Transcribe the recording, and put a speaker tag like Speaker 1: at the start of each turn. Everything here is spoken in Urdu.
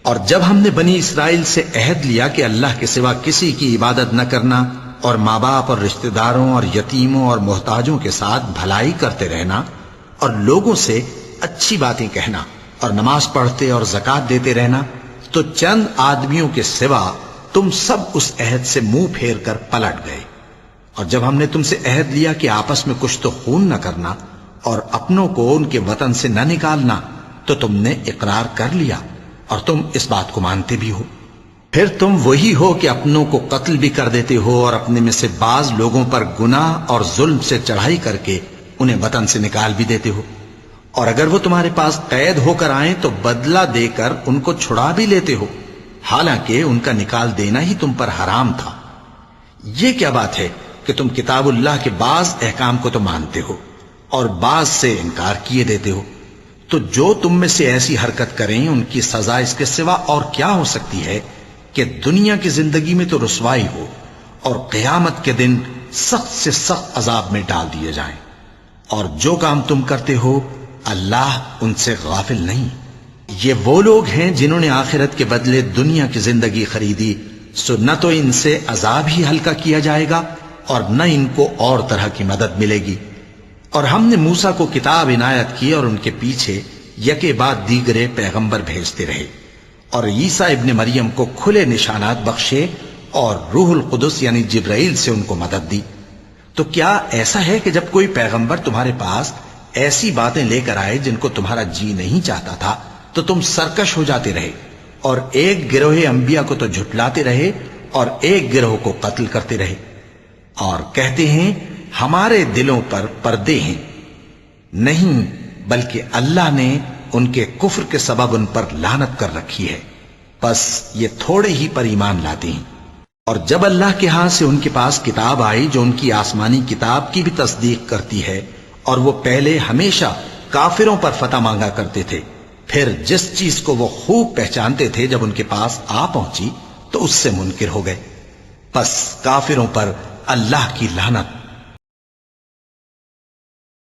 Speaker 1: اور جب ہم نے بنی اسرائیل سے عہد لیا کہ اللہ کے سوا کسی کی عبادت نہ کرنا اور ماں باپ اور رشتہ داروں اور یتیموں اور محتاجوں کے ساتھ بھلائی کرتے رہنا اور لوگوں سے اچھی باتیں کہنا اور نماز پڑھتے اور زکوٰۃ دیتے رہنا، تو چند آدمیوں کے سوا تم سب اس عہد سے منہ پھیر کر پلٹ گئے۔ اور جب ہم نے تم سے عہد لیا کہ آپس میں کچھ تو خون نہ کرنا اور اپنوں کو ان کے وطن سے نہ نکالنا، تو تم نے اقرار کر لیا اور تم اس بات کو مانتے بھی ہو۔ پھر تم وہی ہو کہ اپنوں کو قتل بھی کر دیتے ہو اور اپنے میں سے بعض لوگوں پر گناہ اور ظلم سے چڑھائی کر کے انہیں وطن سے نکال بھی دیتے ہو، اور اگر وہ تمہارے پاس قید ہو کر آئیں تو بدلہ دے کر ان کو چھڑا بھی لیتے ہو، حالانکہ ان کا نکال دینا ہی تم پر حرام تھا۔ یہ کیا بات ہے کہ تم کتاب اللہ کے بعض احکام کو تو مانتے ہو اور بعض سے انکار کیے دیتے ہو؟ تو جو تم میں سے ایسی حرکت کریں ان کی سزا اس کے سوا اور کیا ہو سکتی ہے کہ دنیا کی زندگی میں تو رسوائی ہو اور قیامت کے دن سخت سے سخت عذاب میں ڈال دیے جائیں۔ اور جو کام تم کرتے ہو اللہ ان سے غافل نہیں۔ یہ وہ لوگ ہیں جنہوں نے آخرت کے بدلے دنیا کی زندگی خریدی، سو نہ تو ان سے عذاب ہی ہلکا کیا جائے گا اور نہ ان کو اور طرح کی مدد ملے گی۔ اور ہم نے موسیٰ کو کتاب عنایت کی اور ان کے پیچھے یکے بعد دیگرے پیغمبر بھیجتے رہے، اور عیسیٰ ابن مریم کو کھلے نشانات بخشے اور روح القدس یعنی جبرائیل سے ان کو مدد دی۔ تو کیا ایسا ہے کہ جب کوئی پیغمبر تمہارے پاس ایسی باتیں لے کر آئے جن کو تمہارا جی نہیں چاہتا تھا تو تم سرکش ہو جاتے رہے اور ایک گروہ انبیاء کو تو جھٹلاتے رہے اور ایک گروہ کو قتل کرتے رہے، اور کہتے ہیں ہمارے دلوں پر پردے ہیں؟ نہیں، بلکہ اللہ نے ان کے کفر کے سبب ان پر لعنت کر رکھی ہے، بس یہ تھوڑے ہی پر ایمان لاتے ہیں۔ اور جب اللہ کے ہاں سے ان کے پاس کتاب آئی جو ان کی آسمانی کتاب کی بھی تصدیق کرتی ہے، اور وہ پہلے ہمیشہ کافروں پر فتح مانگا کرتے تھے، پھر جس چیز کو وہ خوب پہچانتے تھے جب ان کے پاس آ پہنچی تو اس سے منکر ہو گئے، بس کافروں پر اللہ کی لعنت